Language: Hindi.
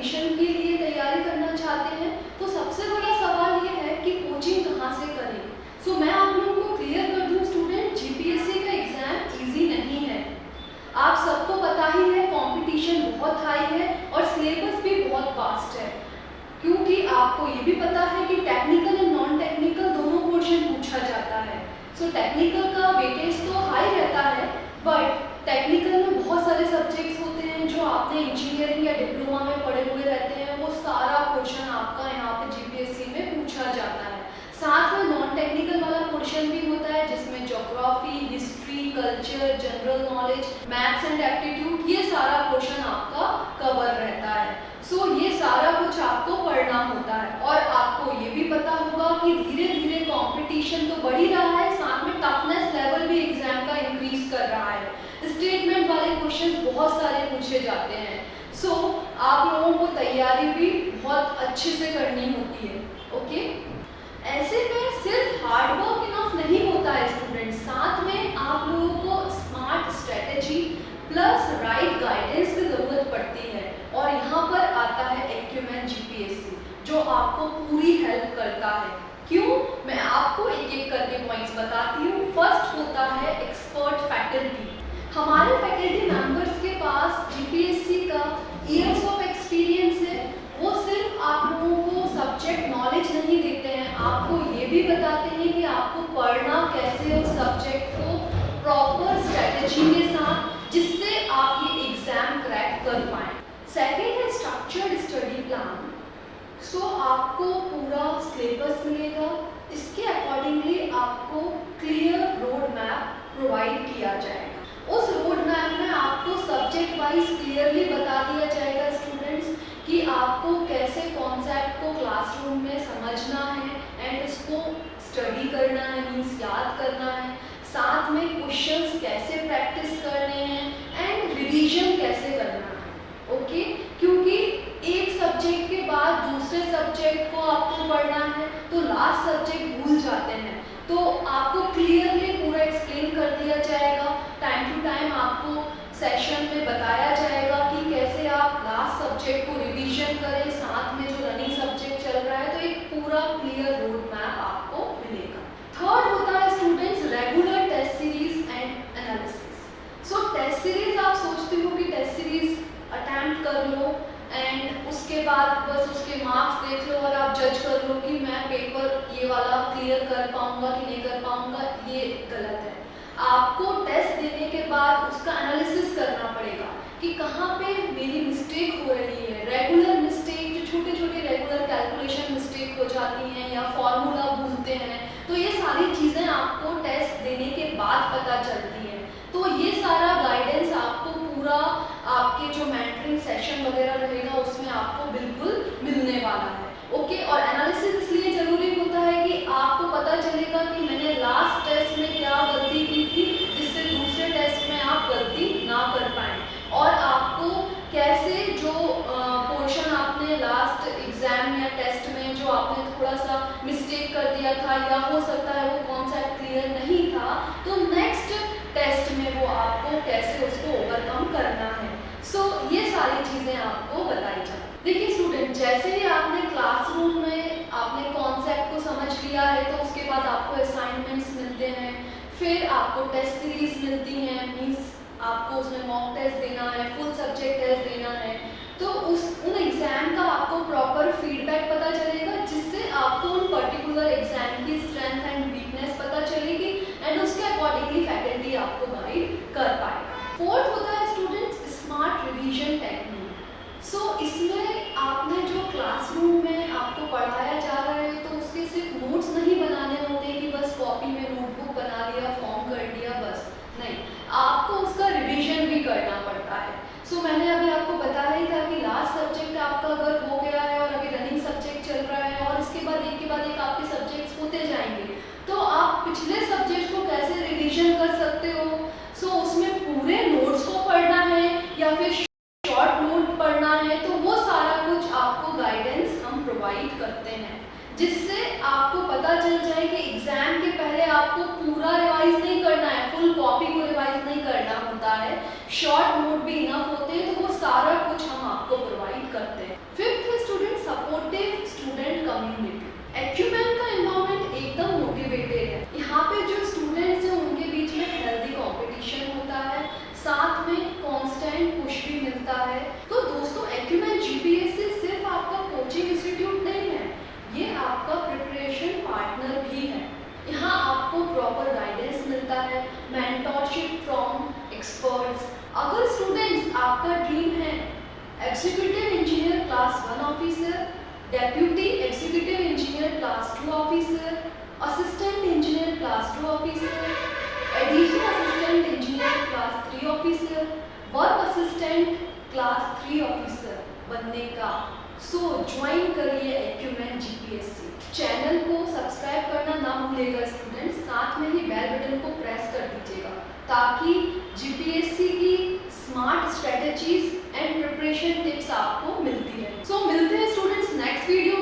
एडमिशन के लिए तैयारी करना चाहते हैं तो सबसे बड़ा सवाल ये है कि कोचिंग कहाँ से करें। सो मैं आप लोगों को क्लियर कर दूं स्टूडेंट, जीपीएससी का एग्ज़ाम इजी नहीं है। आप सबको पता ही है कंपटीशन बहुत हाई है और सिलेबस भी बहुत वास्ट है, क्योंकि आपको ये भी पता है कि टेक्निकल एंड नॉन टेक्निकल दोनों पोर्शन पूछा जाता है। सो टेक्निकल का वेटेज तो हाई रहता है, बट टेक्निकल में बहुत सारे सब्जेक्ट्स होते हैं जो आपने इंजीनियरिंग या डिप्लोमा में पढ़े हुए रहते हैं, वो सारा पोर्शन आपका यहाँ पे जीपीएससी में पूछा जाता है। साथ में नॉन टेक्निकल वाला पोर्शन भी होता है जिसमें geography, history, culture, general knowledge, maths and aptitude, ये सारा पोर्शन आपका कवर रहता है। सो ये सारा कुछ आपको पढ़ना होता है और आपको ये भी पता होगा कि धीरे धीरे कंपटीशन तो बढ़ ही रहा है, साथ में टफनेस लेवल भी एग्जाम का इंक्रीज कर रहा है। स्टेटमेंट वाले क्वेश्चन बहुत सारे पूछे जाते हैं। सो आप लोगों को तैयारी भी बहुत अच्छे से करनी होती है। ओके, ऐसे में सिर्फ हार्ड वर्क इनफ नहीं होता है स्टूडेंट, साथ में आप लोगों को smart strategy plus right guidance की ज़रूरत पड़ती है। और यहाँ पर आता है एक्यूमेन जीपीएससी जो आपको पूरी हेल्प करता है। क्यों? मैं आपको एक एक करके पॉइंट्स बताती हूँ। फर्स्ट होता है एक्सपर्ट फैकल्टी। हमारे फैकल्टी मेंबर्स के पास जीपीएससी का ईयर्स ऑफ एक्सपीरियंस है। वो सिर्फ आप लोगों को सब्जेक्ट नॉलेज नहीं देते हैं, आपको ये भी बताते हैं कि आपको पढ़ना कैसे उस सब्जेक्ट को प्रॉपर स्ट्रेटेजी के साथ, जिससे आप ये एग्जाम क्रैक कर पाएँ। सेकेंड है स्ट्रक्चर्ड स्टडी प्लान। सो आपको पूरा सिलेबस मिलेगा, इसके अकॉर्डिंगली आपको क्लियर रोड मैप प्रोवाइड किया जाएगा। उस रोड मैप में आपको सब्जेक्ट वाइज क्लियरली बता दिया जाएगा स्टूडेंट्स कि आपको कैसे कॉन्सेप्ट को क्लासरूम में समझना है एंड इसको स्टडी करना है, मीन्स याद करना है, साथ में क्वेश्चंस कैसे प्रैक्टिस करने हैं एंड रिवीजन कैसे करना है। ओके, क्योंकि एक सब्जेक्ट के बाद दूसरे सब्जेक्ट को आपको पढ़ना है तो लास्ट सब्जेक्ट भूल जाते हैं, तो आपको क्लियरली पूरा एक्सप्लेन कर दिया जाएगा। टाइम टू टाइम आपको सेशन में बताया जाएगा कि कैसे आप लास्ट सब्जेक्ट को रिवीजन करें, साथ में जो रनिंग सब्जेक्ट चल रहा है, तो एक पूरा क्लियर रोड मैप आपको मिलेगा। थर्ड होता है students regular test series and analysis. So test series आप सोचते हो कि टेस्ट सीरीज अटेम्प्ट कर लो एंड उसके बाद बस उसके मार्क्स देख लो और आप जज कर लो कि मैं पेपर ये वाला क्लियर कर पाऊंगा कि नहीं कर पाऊंगा, ये गलत है। आपको टेस्ट देने के बाद उसका एनालिसिस करना पड़ेगा कि कहाँ पे मेरी मिस्टेक हो रही है। रेगुलर मिस्टेक, जो छोटे छोटे रेगुलर कैलकुलेशन मिस्टेक हो जाती हैं या फॉर्मूला भूलते हैं, तो ये सारी चीज़ें आपको टेस्ट देने के बाद पता चलती हैं। तो ये सारा गाइडेंस आपको पूरा आपके जो मेंटरिंग सेशन वगैरह रहेगा उसमें आपको बिल्कुल मिलने वाला है। ओके, और एनालिसिस इसलिए ज़रूरी होता है कि आपको पता चलेगा कि मैंने लास्ट टेस्ट में क्या गलती की थी जिससे दूसरे टेस्ट में आप गलती ना कर पाएँ, और आपको कैसे जो पोर्शन आपने लास्ट एग्जाम या टेस्ट में जो आपने थोड़ा सा मिस्टेक कर दिया था या हो सकता है वो कॉन्सेप्ट क्लियर नहीं था, तो नेक्स्ट टेस्ट में वो आपको कैसे उसको ओवरकम करना है। सो ये सारी चीज़ें आपको बताई जाए। देखिए स्टूडेंट, जैसे ही आपने क्लासरूम में आपने कॉन्सेप्ट को समझ लिया है तो उसके बाद आपको असाइनमेंट्स मिलते हैं, फिर आपको टेस्ट सीरीज मिलती हैं, मीन्स आपको उसमें मॉक टेस्ट देना है, फुल सब्जेक्ट टेस्ट देना है, तो उन एग्ज़ाम का आपको प्रॉपर फीडबैक पता चलेगा, जिससे आपको उन पर्टिकुलर एग्ज़ाम की स्ट्रेंथ एंड वीकनेस पता चलेगी एंड उसके अकॉर्डिंगली फैकल्टी आपको गाइड कर पाएगा। फोर्थ होता है स्टूडेंट्स स्मार्ट रिवीजन टेक्निक। सो इसमें आपने जो क्लासरूम में आपको पढ़ाया जा रहा है तो उसके सिर्फ नोट्स नहीं बनाने होते कि बस कॉपी में नोटबुक बना लिया, फॉर्म कर दिया, बस नहीं, आपको उसका रिवीजन भी करना पड़ता है। सो मैंने अभी आपको बताया ही था कि लास्ट सब्जेक्ट आपका अगर हो गया है और अभी रनिंग सब्जेक्ट चल रहा है और इसके बाद एक के बाद एक आपके सब्जेक्ट्स होते जाएंगे, तो आप पिछले सब्जेक्ट को कैसे रिवीजन कर सकते हो। सो उसमें पूरे नोट्स को पढ़ना है या फिर शॉर्ट नोट पढ़ना है, तो वो सारा कुछ आपको गाइडेंस हम प्रोवाइड करते हैं, जिससे आपको पता चल जाए कि एग्जाम के पहले आपको पूरा रिवाइज नहीं करना है, फुल कॉपी को रिवाइज नहीं करना होता है, शॉर्ट नोट भी इनफ होते हैं, तो वो सारा कुछ हम आपको प्रोवाइड करते हैं। आपका ड्रीम है executive engineer class 1 officer, deputy executive engineer class 2 officer, assistant engineer class 2 officer, additional assistant engineer class 3 officer, work assistant class 3 officer बनने का। सो ज्वाइन करिए एक्यूमेंट जीपीएससी। चैनल को सब्सक्राइब करना ना भूलिएगा स्टूडेंट्स, साथ में ही बेल बटन को प्रेस कर दीजिएगा ताकि जीपीएससी की smart strategies and preparation tips आपको मिलती है। सो मिलते हैं स्टूडेंट्स नेक्स्ट वीडियो